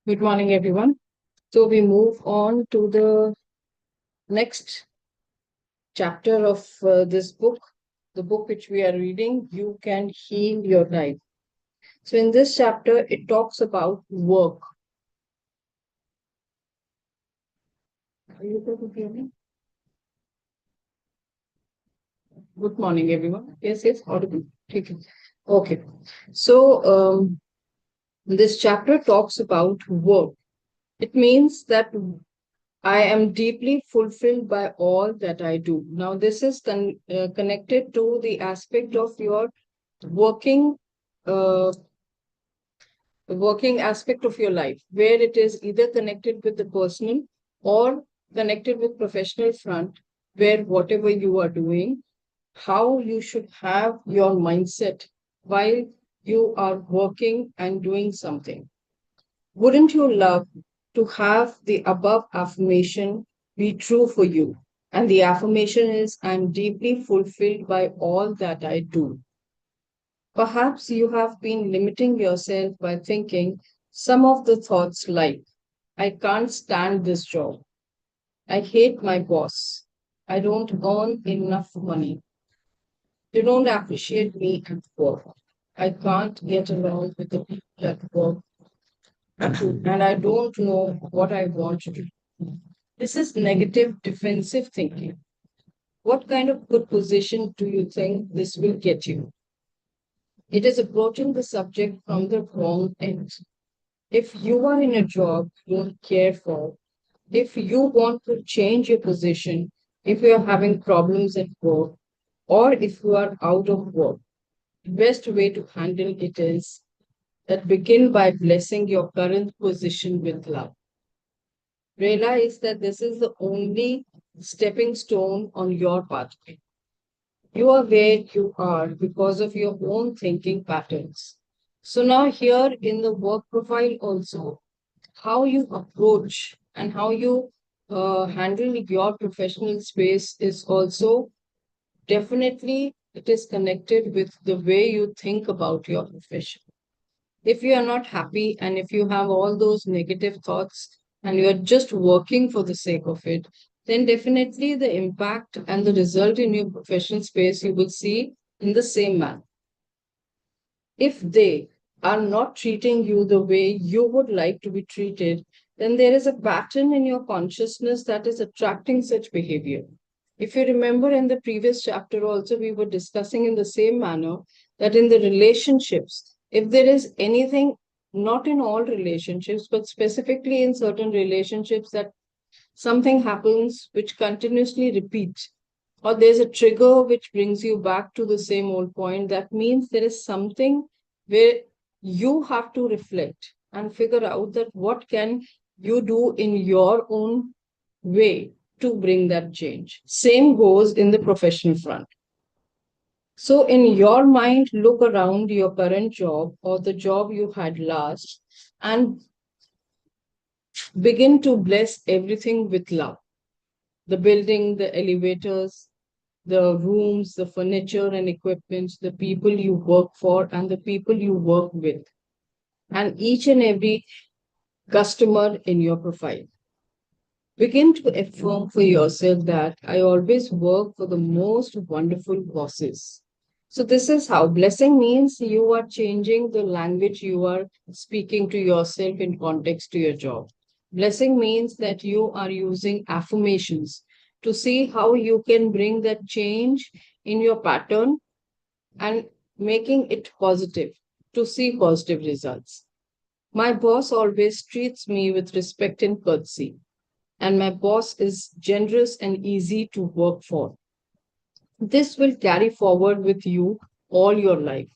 Good morning, everyone. So we move on to the next chapter of this book, the book which we are reading, You Can Heal Your Life. So in this chapter, it talks about work. Are you able to hear me? Good morning, everyone. Yes, yes, audible. Okay. Okay. So this chapter talks about work. It means that I am deeply fulfilled by all that I do. Now, this is connected to the aspect of your working, uh, working aspect of your life, where it is either connected with the personal or connected with professional front, where whatever you are doing, how you should have your mindset while you are working and doing something. Wouldn't you love to have the above affirmation be true for you? And the affirmation is, I'm deeply fulfilled by all that I do. Perhaps you have been limiting yourself by thinking some of the thoughts like, I can't stand this job. I hate my boss. I don't earn enough money. They don't appreciate me at work. I can't get along with the people at work. And I don't know what I want to do. This is negative defensive thinking. What kind of good position do you think this will get you? It is approaching the subject from the wrong end. If you are in a job you don't care for, if you want to change your position, if you are having problems at work, or if you are out of work, the best way to handle it is that begin by blessing your current position with love. Realize that this is the only stepping stone on your pathway. You are where you are because of your own thinking patterns. So now here in the work profile also, how you approach and how you handle your professional space is also definitely it is connected with the way you think about your profession. If you are not happy and if you have all those negative thoughts and you are just working for the sake of it, then definitely the impact and the result in your professional space you will see in the same manner. If they are not treating you the way you would like to be treated, then there is a pattern in your consciousness that is attracting such behavior. If you remember in the previous chapter, also, we were discussing in the same manner that in the relationships, if there is anything, not in all relationships, but specifically in certain relationships, that something happens which continuously repeats, or there's a trigger which brings you back to the same old point, that means there is something where you have to reflect and figure out that what can you do in your own way to bring that change. Same goes in the professional front. So, in your mind, look around your current job or the job you had last and begin to bless everything with love. The building, the elevators, the rooms, the furniture and equipment, the people you work for, and the people you work with, and each and every customer in your profile. Begin to affirm for yourself that I always work for the most wonderful bosses. So, this is how blessing means you are changing the language you are speaking to yourself in context to your job. Blessing means that you are using affirmations to see how you can bring that change in your pattern and making it positive to see positive results. My boss always treats me with respect and courtesy, and my boss is generous and easy to work for. This will carry forward with you all your life.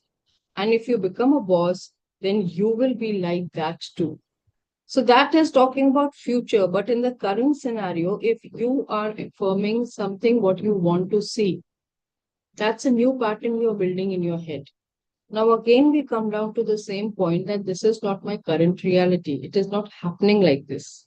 And if you become a boss, then you will be like that too. So that is talking about future. But in the current scenario, if you are affirming something what you want to see, that's a new pattern you're building in your head. Now, again, we come down to the same point that this is not my current reality. It is not happening like this.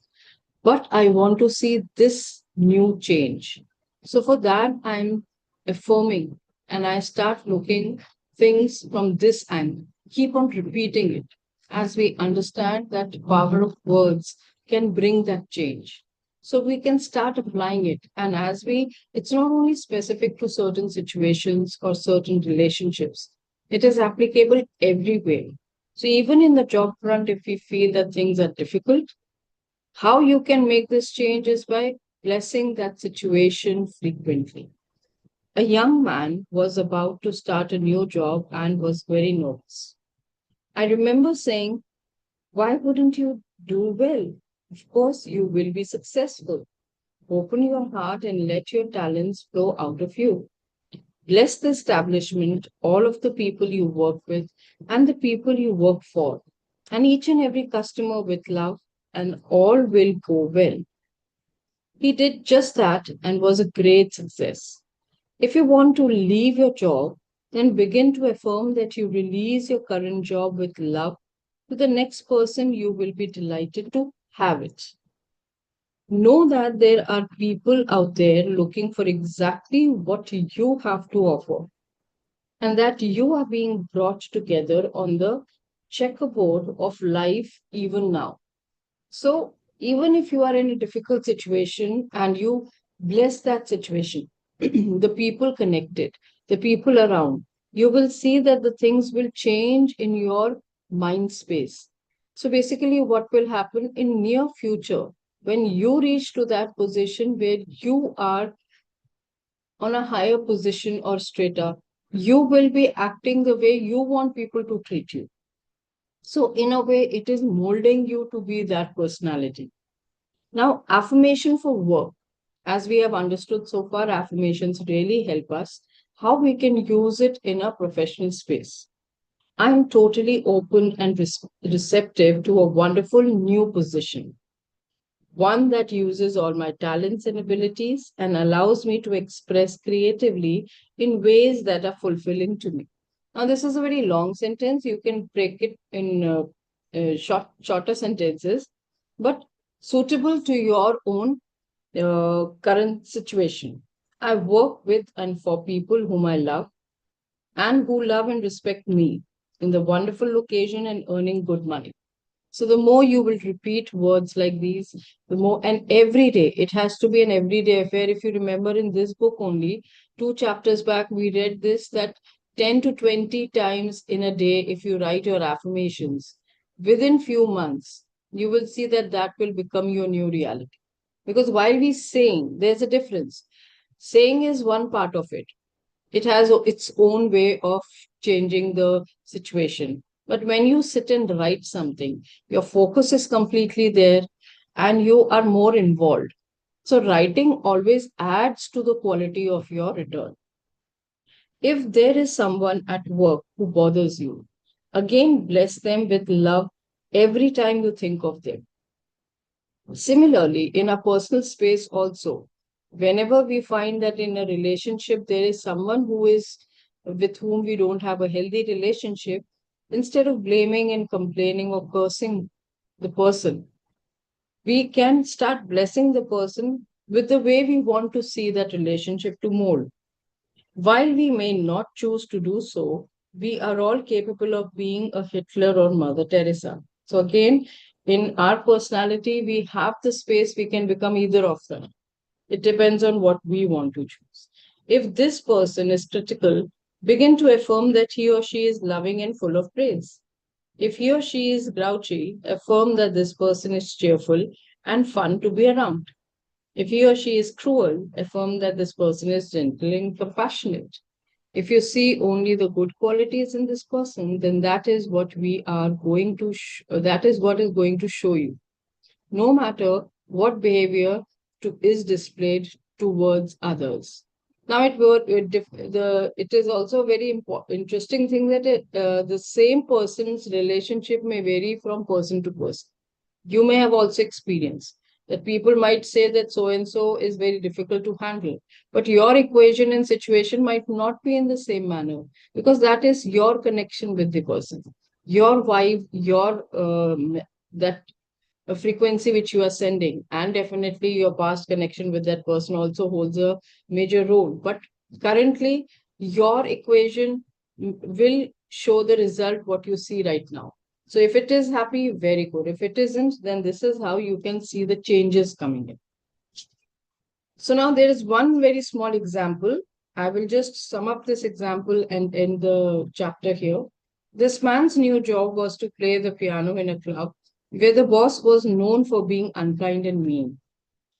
But I want to see this new change. So for that, I'm affirming and I start looking things from this angle. Keep on repeating it. as we understand that the power of words can bring that change. So we can start applying it. And as it's not only specific to certain situations or certain relationships, it is applicable everywhere. So even in the job front, if we feel that things are difficult, how you can make this change is by blessing that situation frequently. A young man was about to start a new job and was very nervous. I remember saying, "Why wouldn't you do well? Of course, you will be successful. Open your heart and let your talents flow out of you. Bless the establishment, all of the people you work with, and the people you work for, and each and every customer with love, and all will go well." He did just that and was a great success. If you want to leave your job, then begin to affirm that you release your current job with love to the next person you will be delighted to have it. Know that there are people out there looking for exactly what you have to offer, and that you are being brought together on the checkerboard of life even now. So, even if you are in a difficult situation and you bless that situation, the people connected, the people around, you will see that the things will change in your mind space. So, basically, what will happen in near future when you reach to that position where you are on a higher position or strata, you will be acting the way you want people to treat you. So, in a way, it is molding you to be that personality. Now, affirmation for work. As we have understood so far, affirmations really help us how we can use it in a professional space. I am totally open and receptive to a wonderful new position, one that uses all my talents and abilities and allows me to express creatively in ways that are fulfilling to me. Now, this is a very long sentence. You can break it in shorter sentences, but suitable to your own current situation. I work with and for people whom I love and who love and respect me in the wonderful location and earning good money. So the more you will repeat words like these, the more, and every day, it has to be an everyday affair. If you remember in this book only, 2 chapters back, we read this that 10 to 20 times in a day, if you write your affirmations, within few months, you will see that that will become your new reality. Because while we saying, there's a difference. Saying is one part of it. It has its own way of changing the situation. But when you sit and write something, your focus is completely there and you are more involved. So, writing always adds to the quality of your return. If there is someone at work who bothers you, again bless them with love every time you think of them. Similarly, in a personal space also, whenever we find that in a relationship there is someone who is with whom we don't have a healthy relationship, instead of blaming and complaining or cursing the person, we can start blessing the person with the way we want to see that relationship to mold. While we may not choose to do so, we are all capable of being a Hitler or Mother Teresa. So, again, in our personality, we have the space we can become either of them. It depends on what we want to choose. If this person is critical, begin to affirm that he or she is loving and full of praise. If he or she is grouchy, affirm that this person is cheerful and fun to be around. If he or she is cruel, affirm that this person is gentle and compassionate. If you see only the good qualities in this person, then that is what we are going to, that is what is going to show you. No matter what behavior is displayed towards others. Now, it is also a very interesting thing that the same person's relationship may vary from person to person. You may have also experienced that people might say that so and so is very difficult to handle, but your equation and situation might not be in the same manner because that is your connection with the person, your vibe, your that frequency which you are sending, and definitely your past connection with that person also holds a major role. But currently, your equation will show the result what you see right now. So if it is happy, very good. If it isn't, then this is how you can see the changes coming in. So now there is one very small example. I will just sum up this example and end the chapter here. This man's new job was to play the piano in a club where the boss was known for being unkind and mean.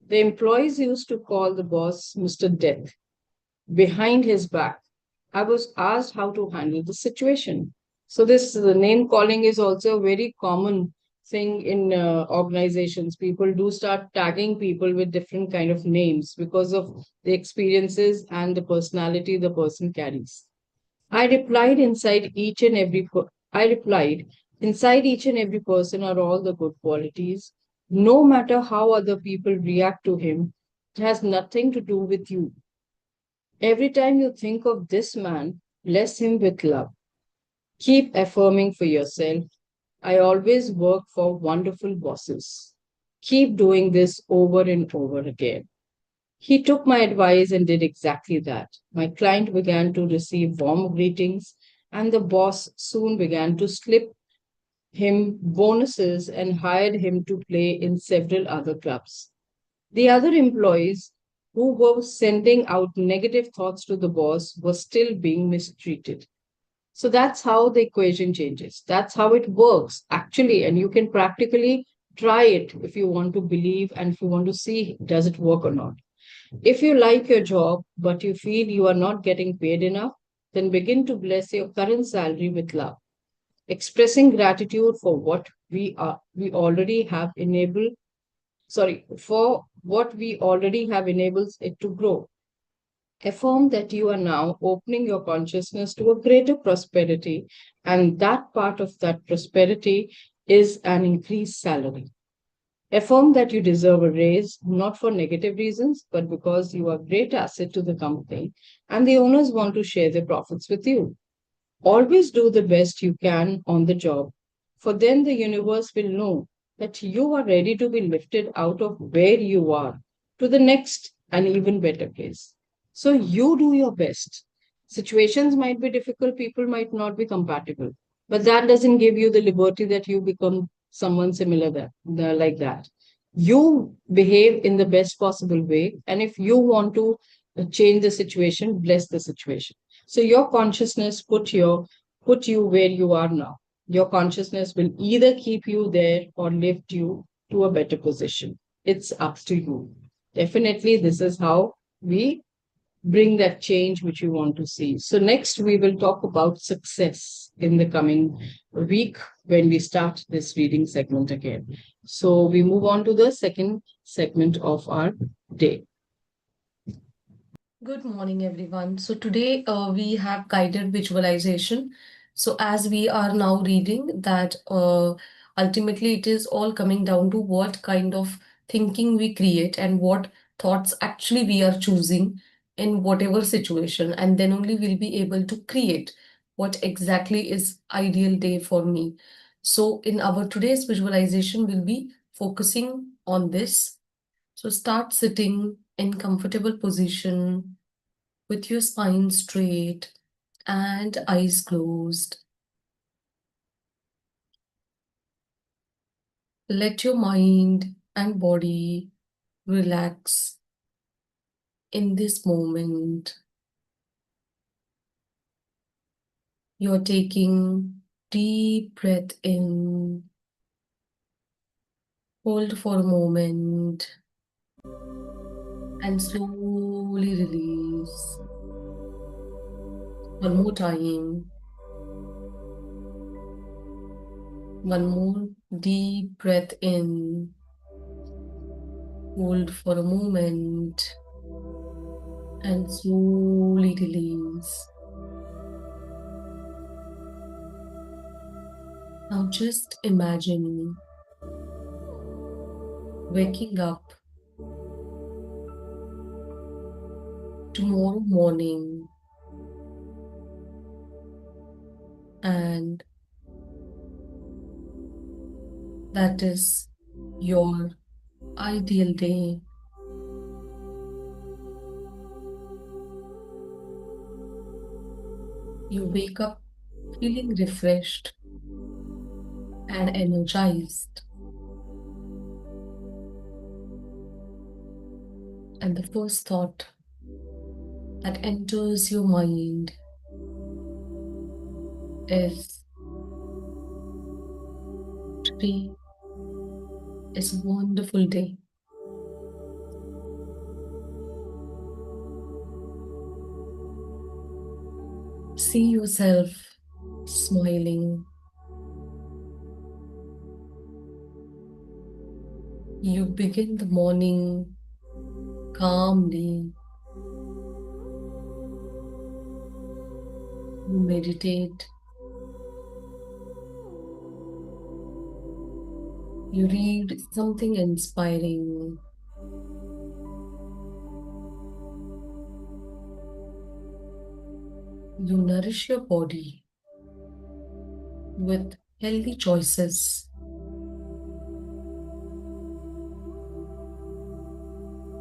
The employees used to call the boss Mr. Death behind his back. I was asked how to handle the situation. So this name calling is also a very common thing in organizations. People do start tagging people with different kind of names because of the experiences and the personality the person carries. I replied inside each and every I replied inside each and every person are all the good qualities. No matter how other people react to him, it has nothing to do with you. Every time you think of this man, bless him with love. Keep affirming for yourself. I always work for wonderful bosses. Keep doing this over and over again. He took my advice and did exactly that. My client began to receive warm greetings, and the boss soon began to slip him bonuses and hired him to play in several other clubs. The other employees who were sending out negative thoughts to the boss were still being mistreated. So that's how the equation changes. That's how it works actually. And you can practically try it if you want to believe and if you want to see does it work or not. If you like your job, but you feel you are not getting paid enough, then begin to bless your current salary with love, expressing gratitude for what we already have enabled, sorry, for what we already have enables it to grow. Affirm that you are now opening your consciousness to a greater prosperity, and that part of that prosperity is an increased salary. Affirm that you deserve a raise, not for negative reasons, but because you are a great asset to the company and the owners want to share their profits with you. Always do the best you can on the job, for then the universe will know that you are ready to be lifted out of where you are to the next and even better place. So you do your best. Situations might be difficult, people might not be compatible, but that doesn't give you the liberty that you become someone similar like that. You behave in the best possible way, and if you want to change the situation, bless the situation. So your consciousness put you where you are now. Your consciousness will either keep you there or lift you to a better position. It's up to you. Definitely, this is how we bring that change which we want to see. So next we will talk about success in the coming week when we start this reading segment again. So we move on to the second segment of our day. Good morning, everyone. So today we have guided visualization. So as we are now reading that ultimately it is all coming down to what kind of thinking we create and what thoughts actually we are choosing in whatever situation, and then only we'll be able to create what exactly is ideal day for me. So in our today's visualization, we'll be focusing on this. So start sitting in comfortable position with your spine straight and eyes closed. Let your mind and body relax in this moment. You're taking deep breath in, hold for a moment, and slowly release. One more time. One more deep breath in, hold for a moment, and slowly release. Now just imagine waking up tomorrow morning and that is your ideal day. You wake up feeling refreshed and energized. And the first thought that enters your mind is today is a wonderful day. See yourself smiling. You begin the morning calmly. You meditate. You read something inspiring. You nourish your body with healthy choices.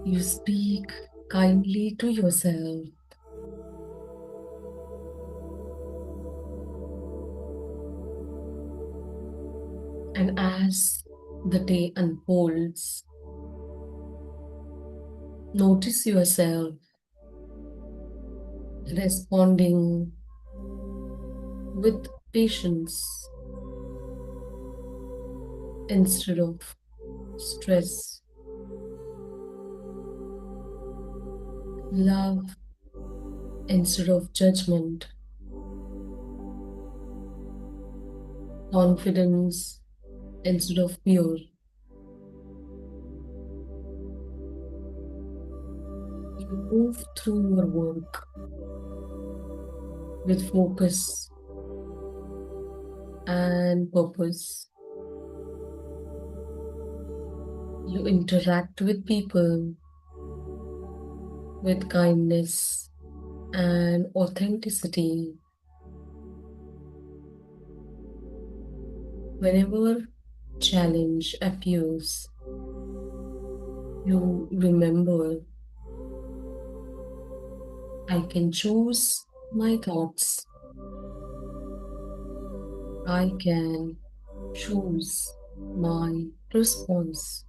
You speak kindly to yourself. And as the day unfolds, notice yourself responding with patience instead of stress, love instead of judgment, confidence instead of fear. You move through your work with focus and purpose. You interact with people with kindness and authenticity. Whenever challenge appears, you remember, I can choose my thoughts. I can choose my response,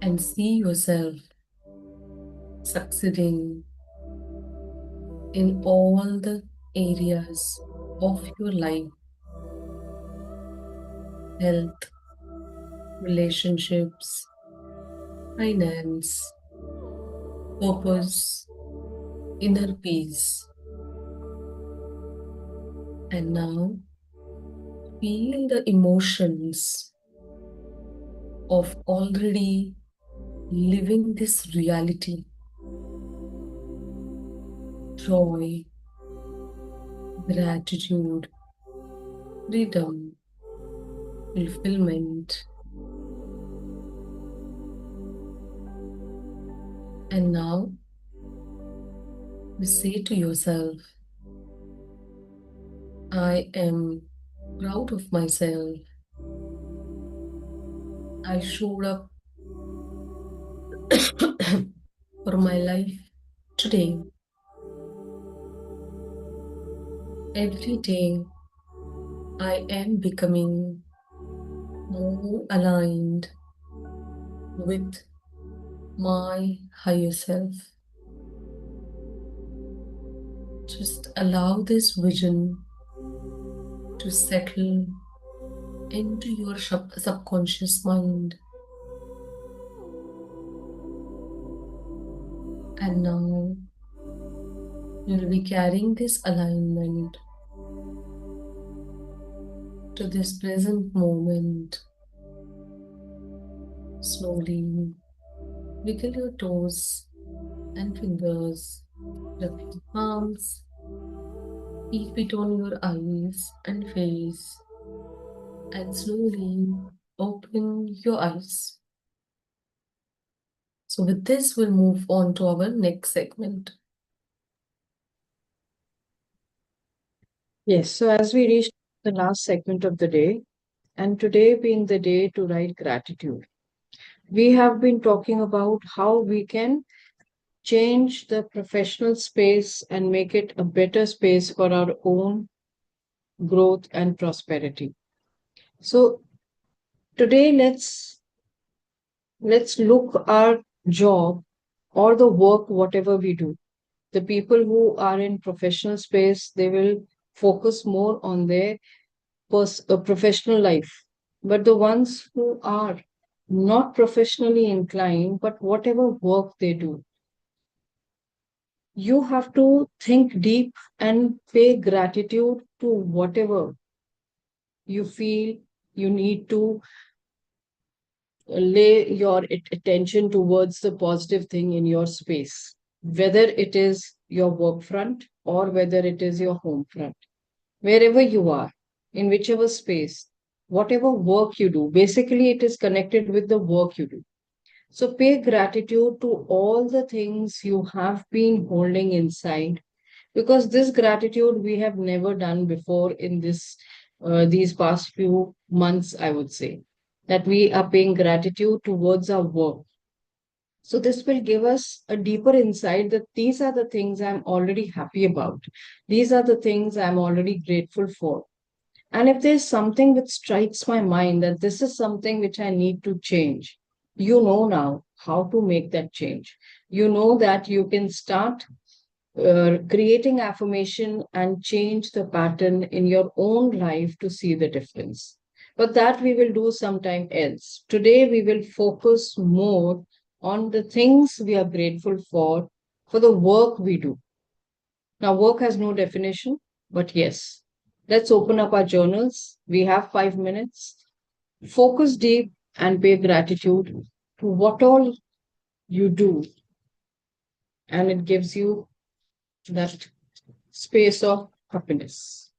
and see yourself succeeding in all the areas of your life: health, relationships, finance, purpose, inner peace. And now feel the emotions of already living this reality: joy, gratitude, freedom, fulfillment. And now you say to yourself, I am proud of myself. I showed up for my life today. Every day, I am becoming more aligned with my higher self. Just allow this vision to settle into your subconscious mind. And now you'll be carrying this alignment to this present moment. Slowly wiggle your toes and fingers, rub your palms, keep it on your eyes and face, and slowly open your eyes. So, with this, we'll move on to our next segment. Yes, so as we reach the last segment of the day, and today being the day to write gratitude, we have been talking about how we can change the professional space and make it a better space for our own growth, and prosperity. So today let's look our job or the work, whatever we do. The people who are in professional space, they will focus more on their professional life. But the ones who are not professionally inclined, but whatever work they do, you have to think deep and pay gratitude to whatever you feel you need to lay your attention towards the positive thing in your space, whether it is your work front or whether it is your home front, wherever you are, in whichever space, whatever work you do, basically it is connected with the work you do. So pay gratitude to all the things you have been holding inside, because this gratitude we have never done before in this these past few months, I would say, that we are paying gratitude towards our work. So this will give us a deeper insight that these are the things I'm already happy about, these are the things I'm already grateful for. And if there's something which strikes my mind that this is something which I need to change, you know now how to make that change. You know that you can start creating affirmation and change the pattern in your own life to see the difference. But that we will do sometime else. Today, we will focus more on the things we are grateful for the work we do. Now, work has no definition, but yes, let's open up our journals. We have 5 minutes. Focus deep and pay gratitude to what all you do, and it gives you that space of happiness.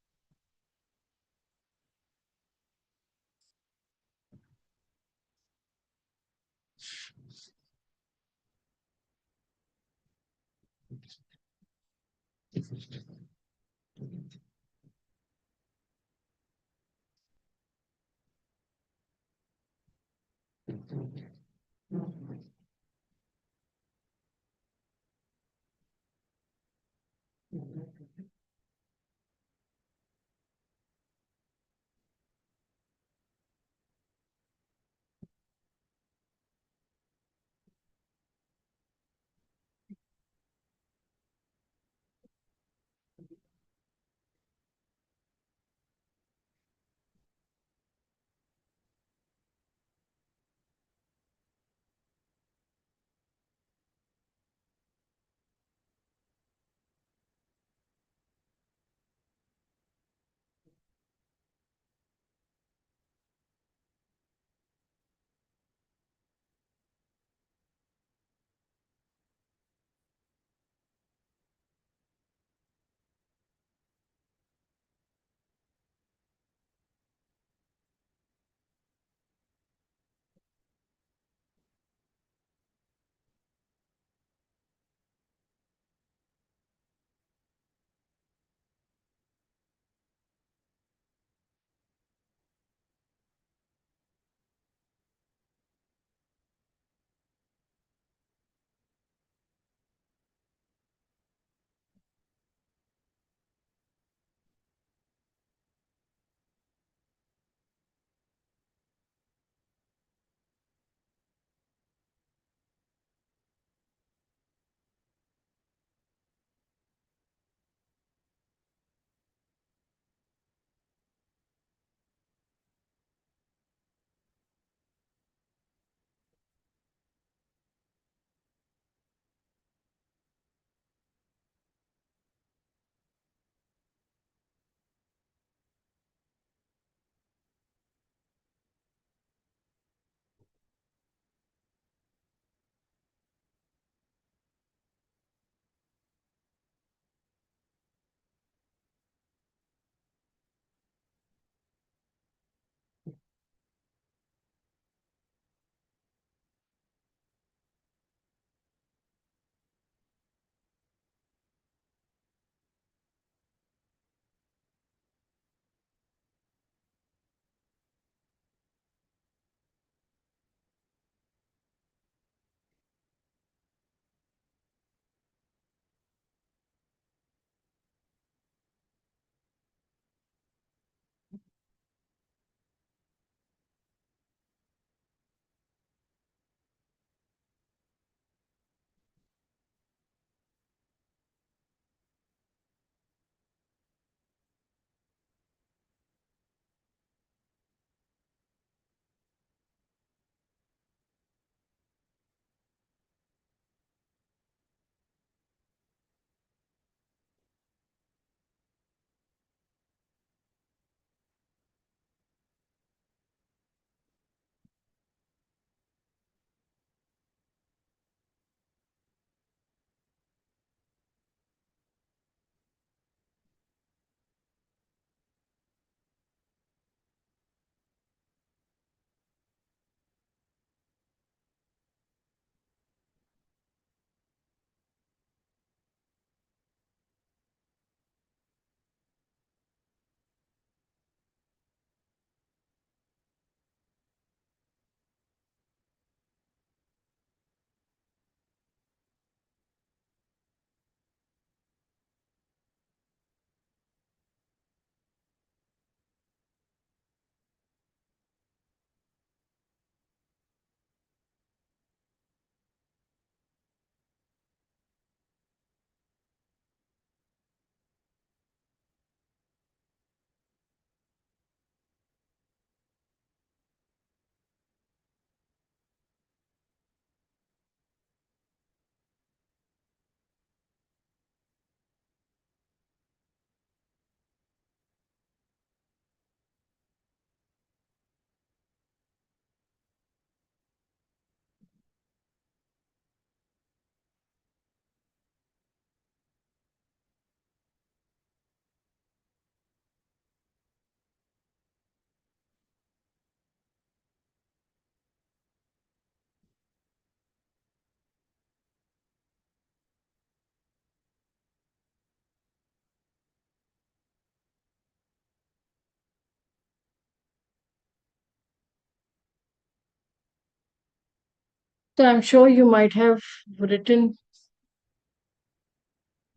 So I'm sure you might have written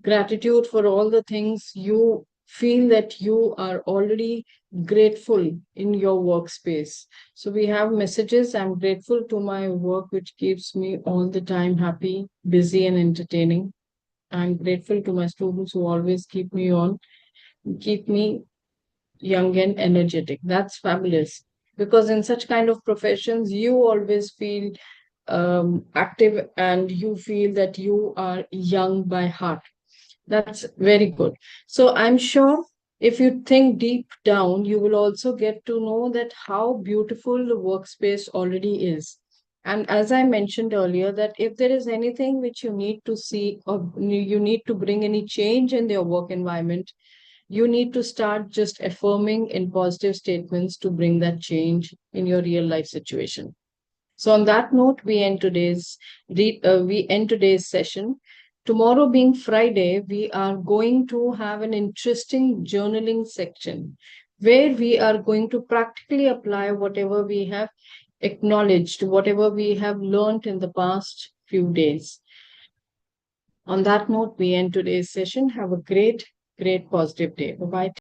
gratitude for all the things you feel that you are already grateful in your workspace. So we have messages. I'm grateful to my work, which keeps me all the time happy, busy, and entertaining. I'm grateful to my students who always keep me young and energetic. That's fabulous. Because in such kind of professions, you always feel active and you feel that you are young by heart. That's very good. So I'm sure if you think deep down, you will also get to know that how beautiful the workspace already is. And as I mentioned earlier, that if there is anything which you need to see or you need to bring any change in your work environment, you need to start just affirming in positive statements to bring that change in your real life situation. So on that note, we end today's session. Tomorrow being Friday, we are going to have an interesting journaling section where we are going to practically apply whatever we have acknowledged, whatever we have learned in the past few days. On that note, we end today's session. Have a great, great positive day. Bye bye.